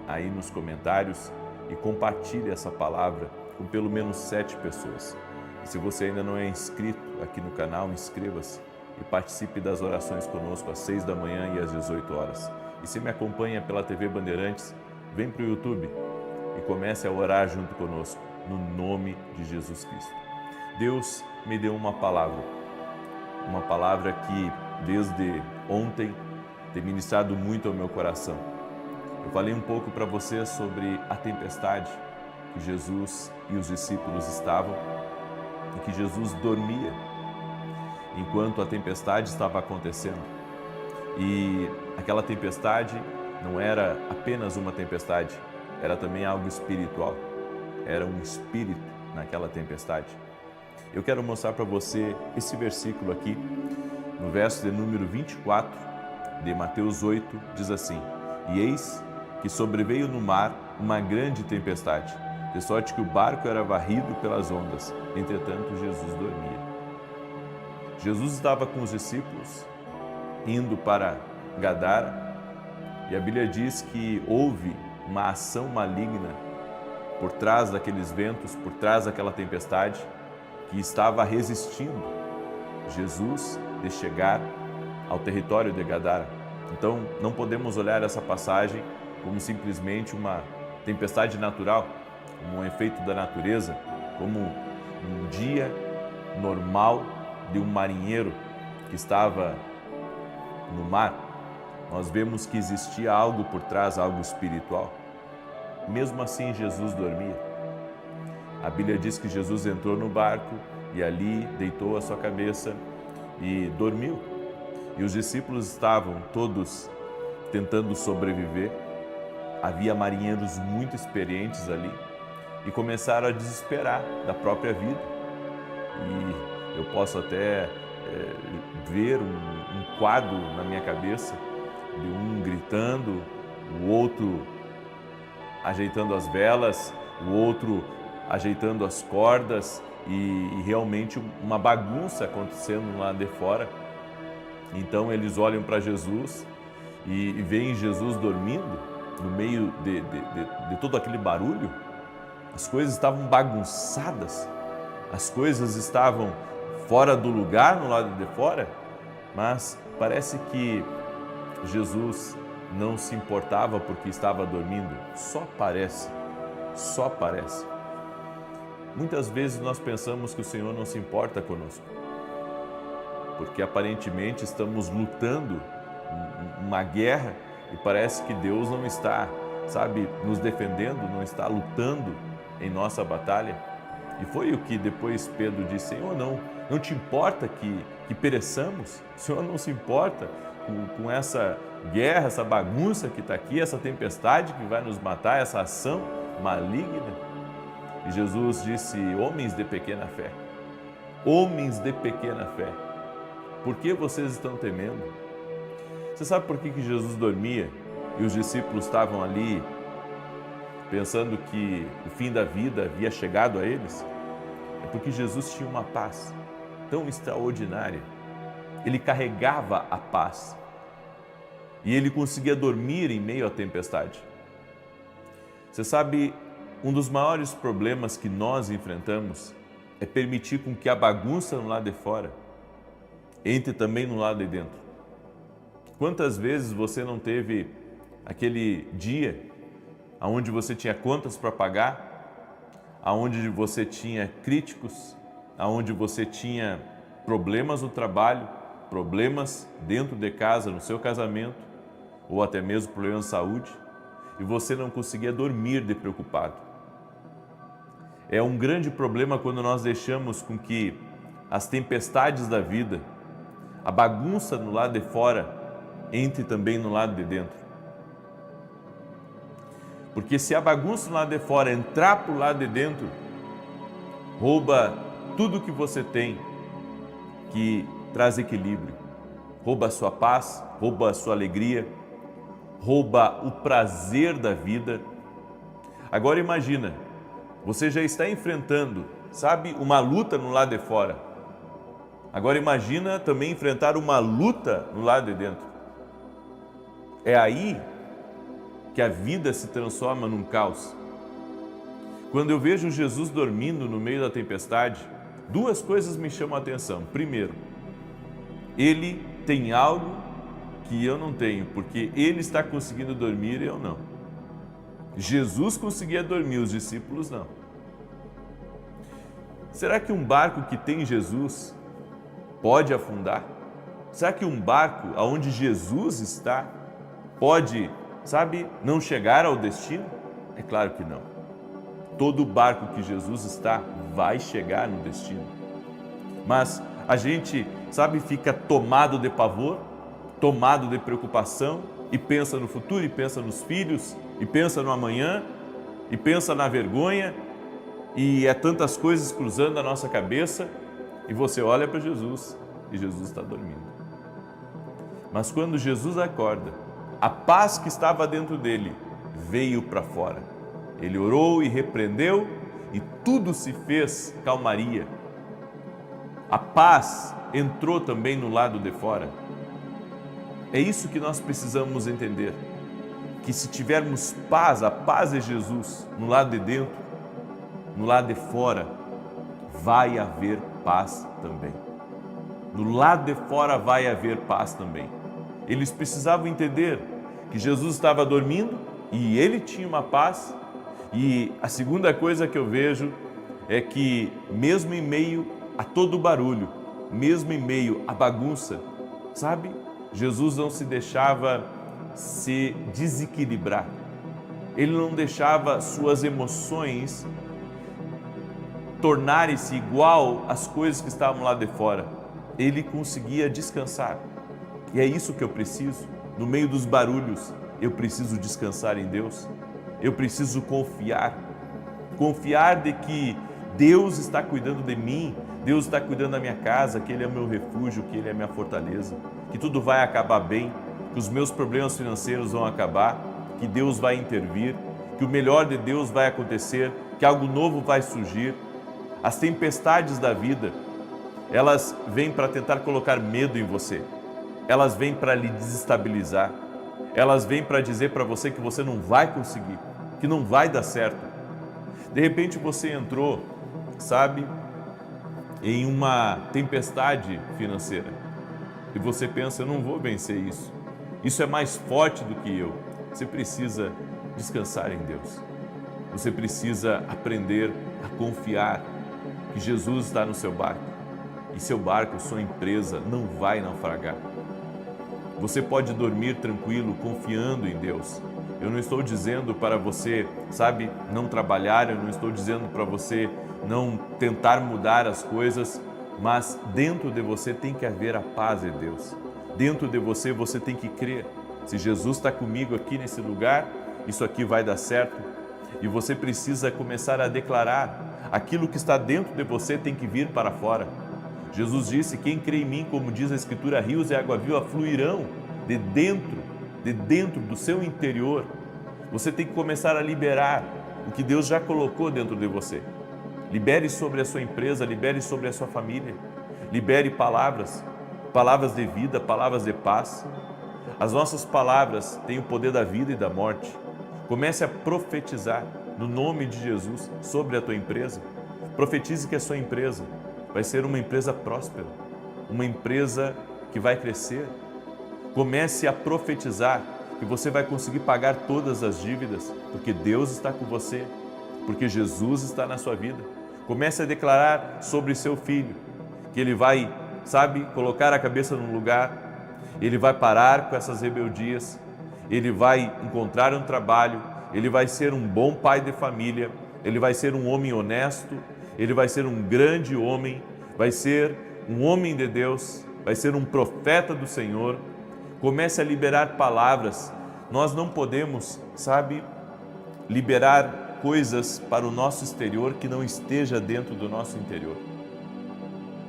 aí nos comentários e compartilhe essa palavra com pelo menos 7 pessoas. E se você ainda não é inscrito aqui no canal, inscreva-se e participe das orações conosco às 6 da manhã e às 18 horas. E se me acompanha pela TV Bandeirantes, vem para o YouTube e comece a orar junto conosco, no nome de Jesus Cristo. Deus me deu uma palavra que desde ontem tem ministrado muito ao meu coração. Eu falei um pouco para você sobre a tempestade que Jesus e os discípulos estavam e que Jesus dormia enquanto a tempestade estava acontecendo. E aquela tempestade não era apenas uma tempestade, era também algo espiritual. Era um espírito naquela tempestade. Eu quero mostrar para você esse versículo aqui, no verso de número 24 de Mateus 8, diz assim: "E eis que sobreveio no mar uma grande tempestade, de sorte que o barco era varrido pelas ondas. Entretanto, Jesus dormia." Jesus estava com os discípulos, indo para Gadara, e a Bíblia diz que houve uma ação maligna por trás daqueles ventos, por trás daquela tempestade, que estava resistindo Jesus de chegar ao território de Gadara. Então, não podemos olhar essa passagem como simplesmente uma tempestade natural, como um efeito da natureza, como um dia normal de um marinheiro que estava no mar. Nós vemos que existia algo por trás, algo espiritual. Mesmo assim, Jesus dormia. A Bíblia diz que Jesus entrou no barco e ali deitou a sua cabeça e dormiu. E os discípulos estavam todos tentando sobreviver. Havia marinheiros muito experientes ali e começaram a desesperar da própria vida. E eu posso até ver um quadro na minha cabeça de um gritando, o outro ajeitando as velas, o outro ajeitando as cordas e realmente uma bagunça acontecendo lá de fora. Então eles olham para Jesus e veem Jesus dormindo no meio de todo aquele barulho. As coisas estavam bagunçadas, as coisas estavam fora do lugar, no lado de fora, mas parece que Jesus não se importava porque estava dormindo. Só parece. Muitas vezes nós pensamos que o Senhor não se importa conosco, porque aparentemente estamos lutando uma guerra e parece que Deus não está, nos defendendo, não está lutando em nossa batalha. E foi o que depois Pedro disse: Senhor, não te importa que pereçamos? O Senhor não se importa com essa guerra, essa bagunça que está aqui, essa tempestade que vai nos matar, essa ação maligna? E Jesus disse: homens de pequena fé, por que vocês estão temendo? Você sabe por que Jesus dormia e os discípulos estavam ali pensando que o fim da vida havia chegado a eles? É porque Jesus tinha uma paz tão extraordinária. Ele carregava a paz. e ele conseguia dormir em meio à tempestade. Você sabe, um dos maiores problemas que nós enfrentamos é permitir com que a bagunça no lado de fora entre também no lado de dentro. Quantas vezes você não teve aquele dia onde você tinha contas para pagar, onde você tinha críticos, onde você tinha problemas no trabalho, problemas dentro de casa, no seu casamento, ou até mesmo problemas de saúde, e você não conseguia dormir de preocupado. É um grande problema quando nós deixamos com que as tempestades da vida, a bagunça no lado de fora, entre também no lado de dentro. Porque se a bagunça no lado de fora entrar para o lado de dentro, rouba tudo que você tem que traz equilíbrio, rouba a sua paz, rouba a sua alegria, rouba o prazer da vida. Agora imagina, você já está enfrentando, sabe, uma luta no lado de fora. Agora imagina também enfrentar uma luta no lado de dentro. É aí que a vida se transforma num caos. Quando eu vejo Jesus dormindo no meio da tempestade, duas coisas me chamam a atenção. Primeiro, ele tem algo que eu não tenho, porque ele está conseguindo dormir e eu não. Jesus conseguia dormir, os discípulos não. Será que um barco que tem Jesus pode afundar? Será que um barco onde Jesus está pode, sabe, não chegar ao destino? É claro que não. Todo barco que Jesus está vai chegar no destino. Mas a gente, sabe, fica tomado de pavor, tomado de preocupação e pensa no futuro, e pensa nos filhos, e pensa no amanhã, e pensa na vergonha, e é tantas coisas cruzando a nossa cabeça, e você olha para Jesus e Jesus está dormindo. Mas quando Jesus acorda, a paz que estava dentro dele veio para fora. Ele orou e repreendeu e tudo se fez calmaria. A paz entrou também no lado de fora. É isso que nós precisamos entender, que se tivermos paz, a paz de Jesus no lado de dentro, no lado de fora, vai haver paz também. No lado de fora vai haver paz também. Eles precisavam entender que Jesus estava dormindo e ele tinha uma paz. E a segunda coisa que eu vejo é que mesmo em meio a todo o barulho, mesmo em meio à bagunça, sabe? Jesus não se deixava se desequilibrar. Ele não deixava suas emoções tornarem-se igual às coisas que estavam lá de fora. Ele conseguia descansar. E é isso que eu preciso. No meio dos barulhos, eu preciso descansar em Deus. Eu preciso confiar. Confiar de que Deus está cuidando de mim, Deus está cuidando da minha casa, que Ele é o meu refúgio, que Ele é a minha fortaleza, que tudo vai acabar bem, que os meus problemas financeiros vão acabar, que Deus vai intervir, que o melhor de Deus vai acontecer, que algo novo vai surgir. As tempestades da vida, elas vêm para tentar colocar medo em você, elas vêm para lhe desestabilizar, elas vêm para dizer para você que você não vai conseguir, que não vai dar certo. De repente você entrou, sabe, em uma tempestade financeira e você pensa, eu não vou vencer isso, isso é mais forte do que eu. Você precisa descansar em Deus, você precisa aprender a confiar que Jesus está no seu barco e seu barco, sua empresa não vai naufragar. Você pode dormir tranquilo, confiando em Deus. Eu não estou dizendo para você, sabe, não trabalhar, eu não estou dizendo para você não tentar mudar as coisas, mas dentro de você tem que haver a paz de Deus. Dentro de você, você tem que crer. Se Jesus está comigo aqui nesse lugar, isso aqui vai dar certo. E você precisa começar a declarar. Aquilo que está dentro de você tem que vir para fora. Jesus disse, quem crê em mim, como diz a Escritura, rios de água viva fluirão de dentro do seu interior. Você tem que começar a liberar o que Deus já colocou dentro de você. Libere sobre a sua empresa, libere sobre a sua família. Libere palavras de vida, palavras de paz. As nossas palavras têm o poder da vida e da morte. Comece a profetizar no nome de Jesus sobre a tua empresa. Profetize que a sua empresa vai ser uma empresa próspera, uma empresa que vai crescer. Comece a profetizar que você vai conseguir pagar todas as dívidas, porque Deus está com você, porque Jesus está na sua vida. Comece a declarar sobre seu filho, que ele vai, colocar a cabeça no lugar, ele vai parar com essas rebeldias, ele vai encontrar um trabalho, ele vai ser um bom pai de família, ele vai ser um homem honesto, ele vai ser um grande homem, vai ser um homem de Deus, vai ser um profeta do Senhor. Comece a liberar palavras. Nós não podemos, liberar coisas para o nosso exterior que não esteja dentro do nosso interior.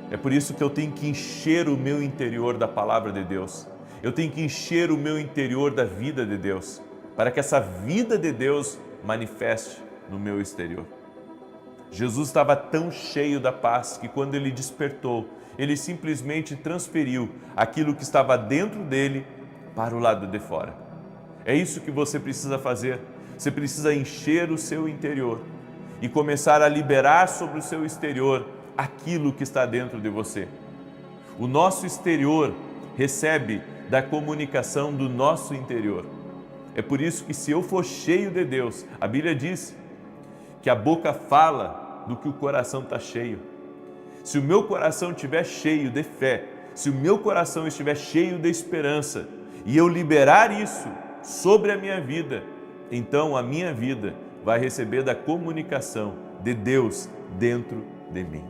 É por isso que eu tenho que encher o meu interior da palavra de Deus. Eu tenho que encher o meu interior da vida de Deus, para que essa vida de Deus manifeste no meu exterior. Jesus estava tão cheio da paz que quando ele despertou, ele simplesmente transferiu aquilo que estava dentro dele para o lado de fora. É isso que você precisa fazer. Você precisa encher o seu interior e começar a liberar sobre o seu exterior aquilo que está dentro de você. O nosso exterior recebe da comunicação do nosso interior. É por isso que se eu for cheio de Deus, a Bíblia diz que a boca fala do que o coração está cheio. Se o meu coração estiver cheio de fé, se o meu coração estiver cheio de esperança e eu liberar isso sobre a minha vida, então a minha vida vai receber da comunicação de Deus dentro de mim.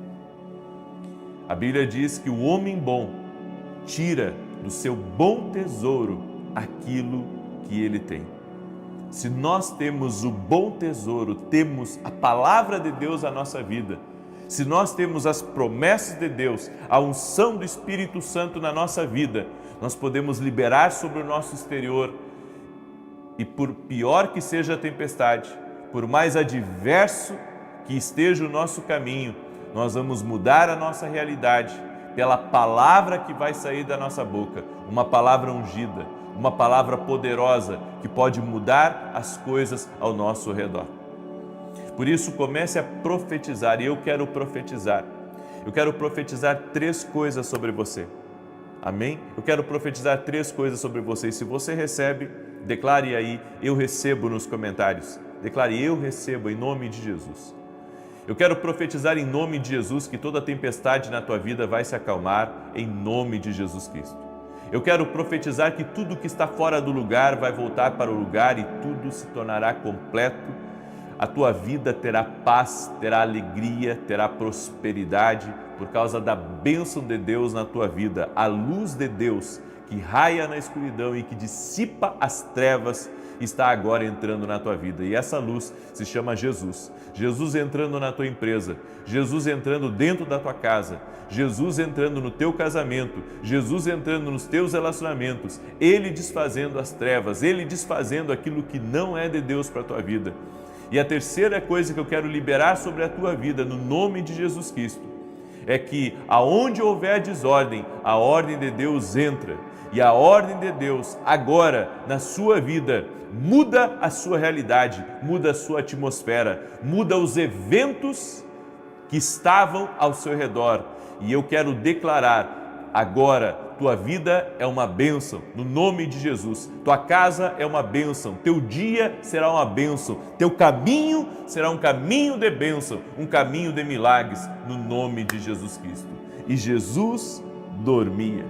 A Bíblia diz que o homem bom tira do seu bom tesouro aquilo que ele tem. Se nós temos o bom tesouro, temos a palavra de Deus na nossa vida, se nós temos as promessas de Deus, a unção do Espírito Santo na nossa vida, nós podemos liberar sobre o nosso exterior e por pior que seja a tempestade, por mais adverso que esteja o nosso caminho, nós vamos mudar a nossa realidade pela palavra que vai sair da nossa boca, uma palavra ungida, uma palavra poderosa que pode mudar as coisas ao nosso redor. Por isso, comece a profetizar, e eu quero profetizar. Eu quero profetizar 3 coisas sobre você. Amém? Eu quero profetizar 3 coisas sobre você. E se você recebe, declare aí, eu recebo nos comentários. Declare, eu recebo em nome de Jesus. Eu quero profetizar em nome de Jesus que toda tempestade na tua vida vai se acalmar em nome de Jesus Cristo. Eu quero profetizar que tudo que está fora do lugar vai voltar para o lugar e tudo se tornará completo. A tua vida terá paz, terá alegria, terá prosperidade por causa da bênção de Deus na tua vida. A luz de Deus que raia na escuridão e que dissipa as trevas está agora entrando na tua vida. E essa luz se chama Jesus. Jesus entrando na tua empresa, Jesus entrando dentro da tua casa, Jesus entrando no teu casamento, Jesus entrando nos teus relacionamentos, Ele desfazendo as trevas, Ele desfazendo aquilo que não é de Deus para a tua vida. E a terceira coisa que eu quero liberar sobre a tua vida, no nome de Jesus Cristo, é que aonde houver desordem, a ordem de Deus entra. E a ordem de Deus agora na sua vida muda a sua realidade, muda a sua atmosfera, muda os eventos que estavam ao seu redor. E eu quero declarar agora, tua vida é uma bênção, no nome de Jesus. Tua casa é uma bênção, teu dia será uma bênção, teu caminho será um caminho de bênção, um caminho de milagres, no nome de Jesus Cristo. E Jesus dormia.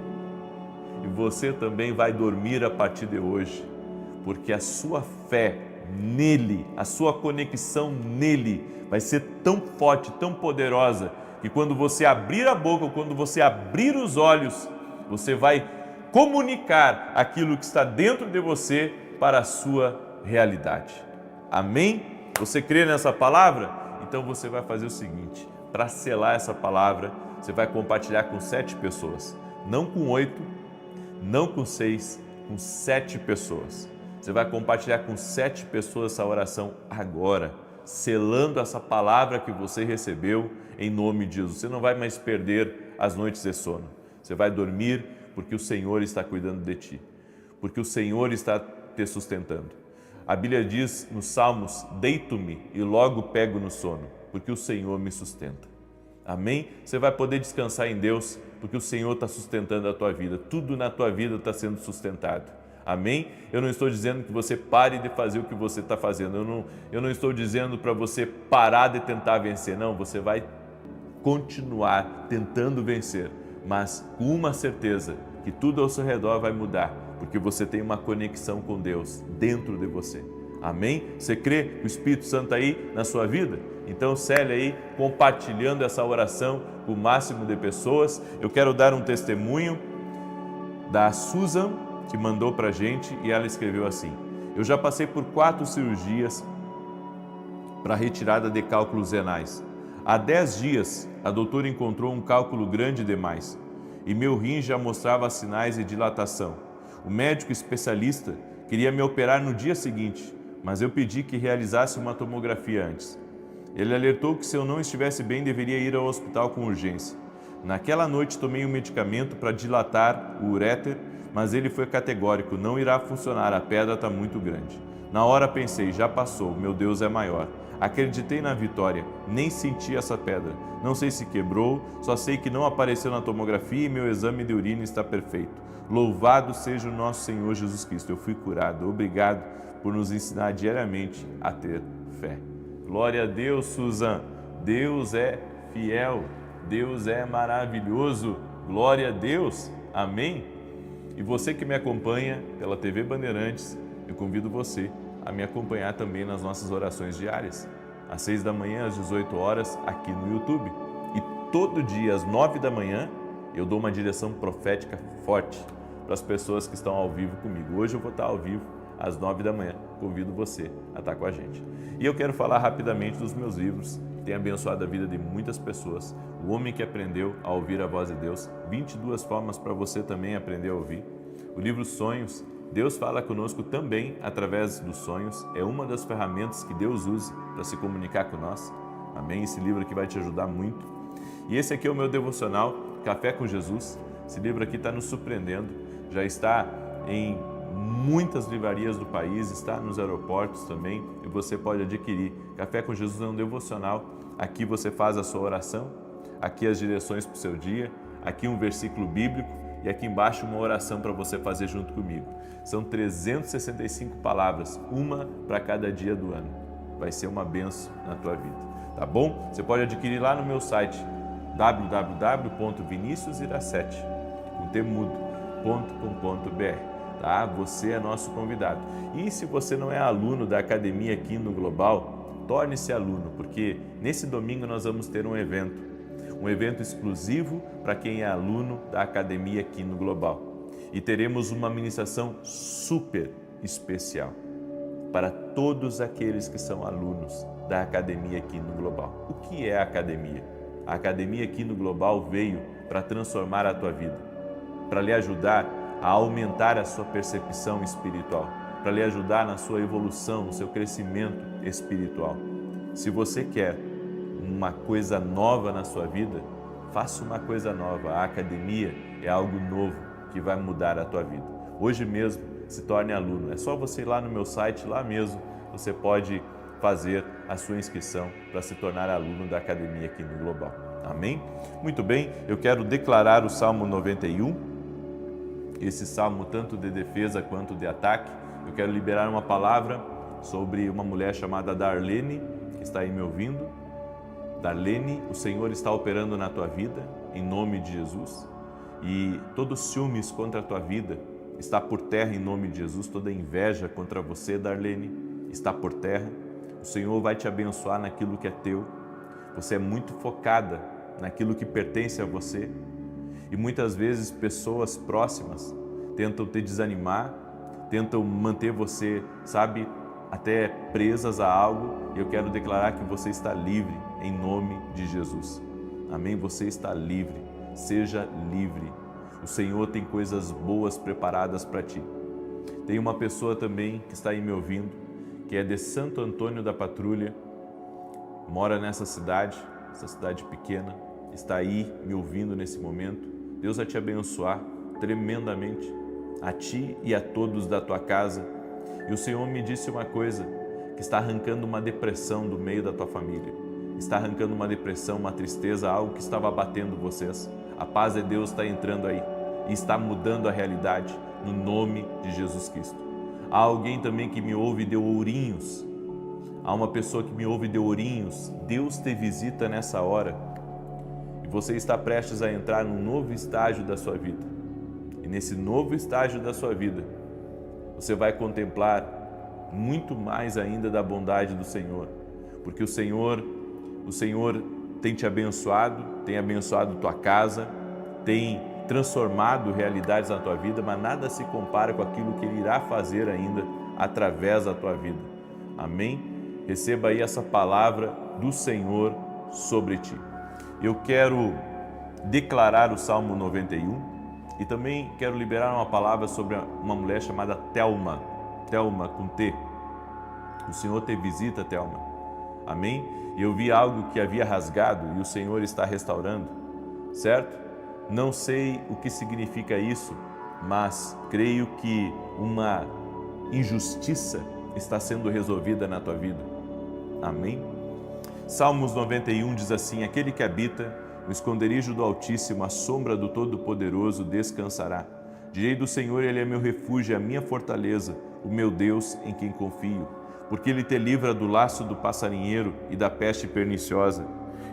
E você também vai dormir a partir de hoje, porque a sua fé nele, a sua conexão nele vai ser tão forte, tão poderosa, que quando você abrir a boca, ou quando você abrir os olhos, você vai comunicar aquilo que está dentro de você para a sua realidade. Amém? Você crê nessa palavra? Então você vai fazer o seguinte, para selar essa palavra, você vai compartilhar com 7 pessoas, não com 8, não com 6, com 7 pessoas. Você vai compartilhar com 7 pessoas essa oração agora, selando essa palavra que você recebeu em nome de Jesus. Você não vai mais perder as noites de sono. Você vai dormir porque o Senhor está cuidando de ti. porque o Senhor está te sustentando. A Bíblia diz nos Salmos: deito-me e logo pego no sono, porque o Senhor me sustenta. Amém? Você vai poder descansar em Deus, porque o Senhor está sustentando a tua vida. Tudo na tua vida está sendo sustentado. Amém? Eu não estou dizendo que você pare de fazer o que você está fazendo. Eu não estou dizendo para você parar de tentar vencer. Não, você vai continuar tentando vencer, mas com uma certeza, que tudo ao seu redor vai mudar, porque você tem uma conexão com Deus dentro de você. Amém? Você crê que o Espírito Santo está aí na sua vida? Então, cele aí, compartilhando essa oração com o máximo de pessoas. Eu quero dar um testemunho da Susan, que mandou para a gente, e ela escreveu assim: eu já passei por 4 cirurgias para retirada de cálculos renais. Há 10 dias, a doutora encontrou um cálculo grande demais e meu rim já mostrava sinais de dilatação. O médico especialista queria me operar no dia seguinte, mas eu pedi que realizasse uma tomografia antes. Ele alertou que se eu não estivesse bem, deveria ir ao hospital com urgência. Naquela noite tomei um medicamento para dilatar o uréter, mas ele foi categórico: não irá funcionar, a pedra está muito grande. Na hora pensei: já passou, meu Deus é maior. Acreditei na vitória, nem senti essa pedra. Não sei se quebrou, só sei que não apareceu na tomografia e meu exame de urina está perfeito. Louvado seja o nosso Senhor Jesus Cristo, eu fui curado. Obrigado por nos ensinar diariamente a ter fé. Glória a Deus, Susan. Deus é fiel, Deus é maravilhoso. Glória a Deus. Amém? E você que me acompanha pela TV Bandeirantes, eu convido você a me acompanhar também nas nossas orações diárias, às 6 da manhã, às 18 horas, aqui no YouTube. E todo dia, às 9 da manhã, eu dou uma direção profética forte para as pessoas que estão ao vivo comigo. Hoje eu vou estar ao vivo às 9 da manhã. Convido você a estar com a gente. E eu quero falar rapidamente dos meus livros, que têm abençoado a vida de muitas pessoas. O Homem que Aprendeu a Ouvir a Voz de Deus, 22 formas para você também aprender a ouvir. O livro Sonhos, Deus fala conosco também através dos sonhos. É uma das ferramentas que Deus usa para se comunicar com nós. Amém? Esse livro aqui vai te ajudar muito. E esse aqui é o meu devocional, Café com Jesus. Esse livro aqui está nos surpreendendo. Já está em muitas livrarias do país, está nos aeroportos também, e você pode adquirir. Café com Jesus é um devocional. Aqui você faz a sua oração, aqui as direções para o seu dia, aqui um versículo bíblico, e aqui embaixo uma oração para você fazer junto comigo. São 365 palavras, uma para cada dia do ano. Vai ser uma bênção na tua vida, tá bom? Você pode adquirir lá no meu site www.viniciusiracete.com.br, tá? Você é nosso convidado. E se você não é aluno da Academia Quino Global, torne-se aluno, porque nesse domingo nós vamos ter um evento exclusivo para quem é aluno da Academia Quino Global. E teremos uma ministração super especial para todos aqueles que são alunos da Academia Quino Global. O que é a academia? A Academia Quino Global veio para transformar a tua vida, para lhe ajudar a aumentar a sua percepção espiritual, para lhe ajudar na sua evolução, no seu crescimento espiritual. Se você quer uma coisa nova na sua vida, faça uma coisa nova. A academia é algo novo que vai mudar a tua vida. Hoje mesmo, se torne aluno. É só você ir lá no meu site, lá mesmo, você pode fazer a sua inscrição para se tornar aluno da Academia Quino Global. Amém? Muito bem, eu quero declarar o Salmo 91, esse salmo tanto de defesa quanto de ataque. Eu quero liberar uma palavra sobre uma mulher chamada Darlene, que está aí me ouvindo. Darlene, o Senhor está operando na tua vida, em nome de Jesus, e todo ciúmes contra a tua vida está por terra em nome de Jesus. Toda inveja contra você, Darlene, está por terra. O Senhor vai te abençoar naquilo que é teu. Você é muito focada naquilo que pertence a você, e muitas vezes pessoas próximas tentam te desanimar, tentam manter você, sabe, até presas a algo. E eu quero declarar que você está livre em nome de Jesus. Amém? Você está livre. Seja livre. O Senhor tem coisas boas preparadas para ti. Tem uma pessoa também que está aí me ouvindo, que é de Santo Antônio da Patrulha, mora nessa cidade, essa cidade pequena, está aí me ouvindo nesse momento. Deus vai te abençoar tremendamente. a ti e a todos da tua casa. E o Senhor me disse uma coisa, que está arrancando uma depressão do meio da tua família. Está arrancando uma depressão, uma tristeza, algo que estava abatendo vocês. A paz de Deus está entrando aí e está mudando a realidade no nome de Jesus Cristo. Há alguém também que me ouve e deu ourinhos. Há uma pessoa que me ouve e deu ourinhos. Deus te visita nessa hora e você está prestes a entrar num novo estágio da sua vida. E nesse novo estágio da sua vida, você vai contemplar muito mais ainda da bondade do Senhor, porque o Senhor tem te abençoado, tem abençoado tua casa, tem transformado realidades na tua vida, mas nada se compara com aquilo que Ele irá fazer ainda através da tua vida. Amém? Receba aí essa palavra do Senhor sobre ti. Eu quero declarar o Salmo 91 e também quero liberar uma palavra sobre uma mulher chamada Thelma, Thelma com T. O Senhor te visita, Thelma. Amém? Eu vi algo que havia rasgado e o Senhor está restaurando, certo? Não sei o que significa isso, mas creio que uma injustiça está sendo resolvida na tua vida. Amém? Salmos 91 diz assim: aquele que habita no esconderijo do Altíssimo, à sombra do Todo-Poderoso descansará. Direi do Senhor, Ele é meu refúgio, a minha fortaleza, o meu Deus em quem confio. Porque Ele te livra do laço do passarinheiro e da peste perniciosa.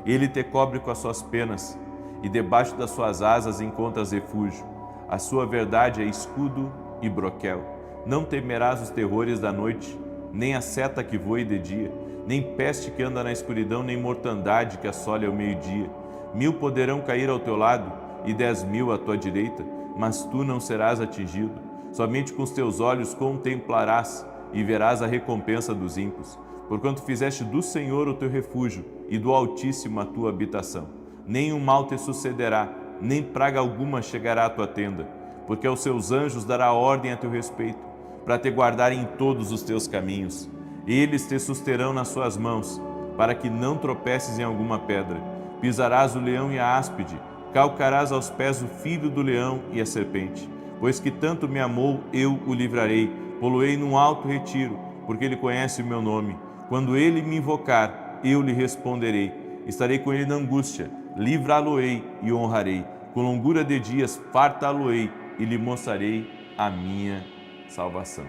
Ele te cobre com as suas penas, e debaixo das suas asas encontras refúgio. A sua verdade é escudo e broquel. Não temerás os terrores da noite, nem a seta que voe de dia, nem peste que anda na escuridão, nem mortandade que assole ao meio-dia. 1000 poderão cair ao teu lado e 10.000 à tua direita, mas tu não serás atingido. Somente com os teus olhos contemplarás e verás a recompensa dos ímpios. Porquanto fizeste do Senhor o teu refúgio e do Altíssimo a tua habitação. Nenhum mal te sucederá, nem praga alguma chegará à tua tenda, porque aos seus anjos dará ordem a teu respeito, para te guardarem em todos os teus caminhos. Eles te susterão nas suas mãos, para que não tropeces em alguma pedra. Pisarás o leão e a áspide, calcarás aos pés o filho do leão e a serpente. Pois que tanto me amou, eu o livrarei, pô-lo-ei num alto retiro, porque ele conhece o meu nome. Quando ele me invocar, eu lhe responderei. Estarei com ele na angústia, livrá-lo-ei e honrarei. Com longura de dias fartá-lo-ei e lhe mostrarei a minha salvação.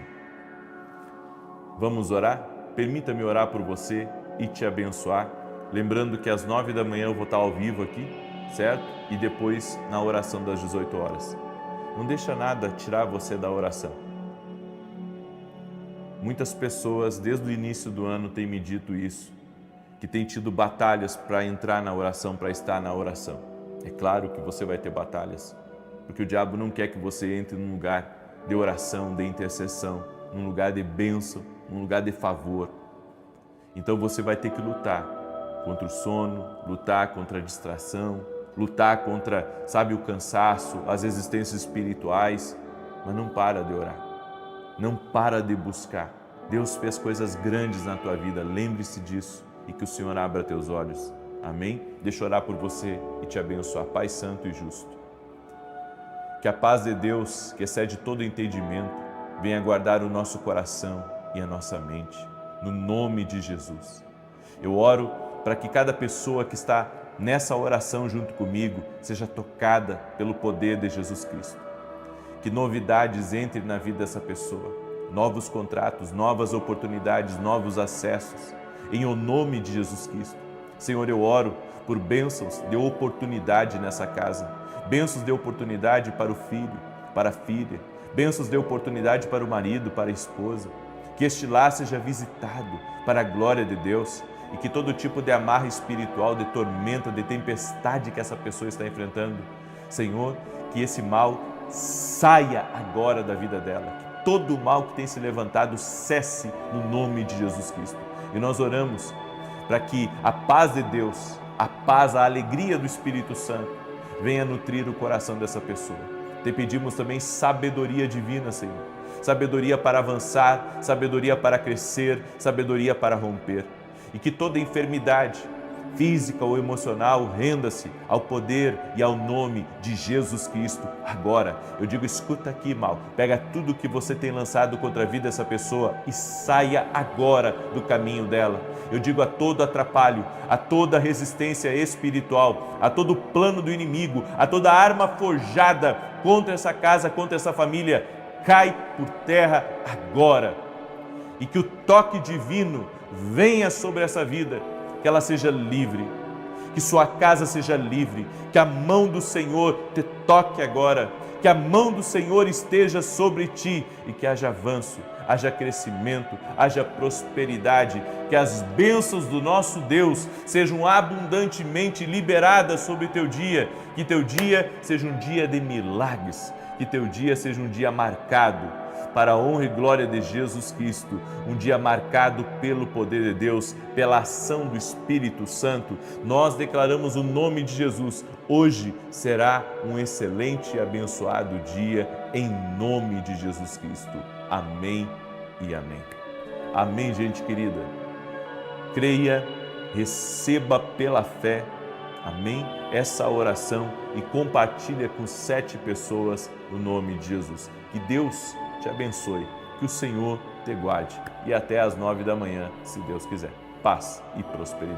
Vamos orar? Permita-me orar por você e te abençoar. Lembrando que às 9 da manhã eu vou estar ao vivo aqui, certo? E depois na oração das 18 horas. Não deixa nada tirar você da oração. Muitas pessoas desde o início do ano têm me dito isso, que têm tido batalhas para entrar na oração, para estar na oração. É claro que você vai ter batalhas, porque o diabo não quer que você entre num lugar de oração, de intercessão, num lugar de bênção, num lugar de favor. Então você vai ter que lutar contra o sono, lutar contra a distração, lutar contra, sabe, o cansaço, as existências espirituais, mas não para de orar, não para de buscar. Deus fez coisas grandes na tua vida, lembre-se disso e que o Senhor abra teus olhos. Amém? Deixa eu orar por você e te abençoar, Pai Santo e Justo. Que a paz de Deus, que excede todo entendimento, venha guardar o nosso coração e a nossa mente, no nome de Jesus. Eu oro para que cada pessoa que está nessa oração junto comigo seja tocada pelo poder de Jesus Cristo. Que novidades entrem na vida dessa pessoa, novos contratos, novas oportunidades, novos acessos, em o nome de Jesus Cristo. Senhor, eu oro por bênçãos de oportunidade nessa casa, bênçãos de oportunidade para o filho, para a filha, bênçãos de oportunidade para o marido, para a esposa, que este lar seja visitado para a glória de Deus e que todo tipo de amarra espiritual, de tormenta, de tempestade que essa pessoa está enfrentando, Senhor, que esse mal saia agora da vida dela, que todo o mal que tem se levantado cesse no nome de Jesus Cristo. E nós oramos para que a paz de Deus, a paz, a alegria do Espírito Santo venha nutrir o coração dessa pessoa. Te pedimos também sabedoria divina, Senhor. Sabedoria para avançar, sabedoria para crescer, sabedoria para romper. E que toda enfermidade, física ou emocional, renda-se ao poder e ao nome de Jesus Cristo agora. Eu digo, escuta aqui, mal, pega tudo que você tem lançado contra a vida dessa pessoa e saia agora do caminho dela. Eu digo a todo atrapalho, a toda resistência espiritual, a todo plano do inimigo, a toda arma forjada contra essa casa, contra essa família, cai por terra agora. E que o toque divino venha sobre essa vida, que ela seja livre, que sua casa seja livre, que a mão do Senhor te toque agora, que a mão do Senhor esteja sobre ti e que haja avanço, haja crescimento, haja prosperidade, que as bênçãos do nosso Deus sejam abundantemente liberadas sobre teu dia, que teu dia seja um dia de milagres, que teu dia seja um dia marcado para a honra e glória de Jesus Cristo, um dia marcado pelo poder de Deus, pela ação do Espírito Santo. Nós declaramos o nome de Jesus. Hoje será um excelente e abençoado dia, em nome de Jesus Cristo. Amém e amém. Amém, gente querida. Creia, receba pela fé, amém, essa oração e compartilha com 7 pessoas no nome de Jesus. Que Deus te abençoe, que o Senhor te guarde e até às 9 da manhã, se Deus quiser. Paz e prosperidade.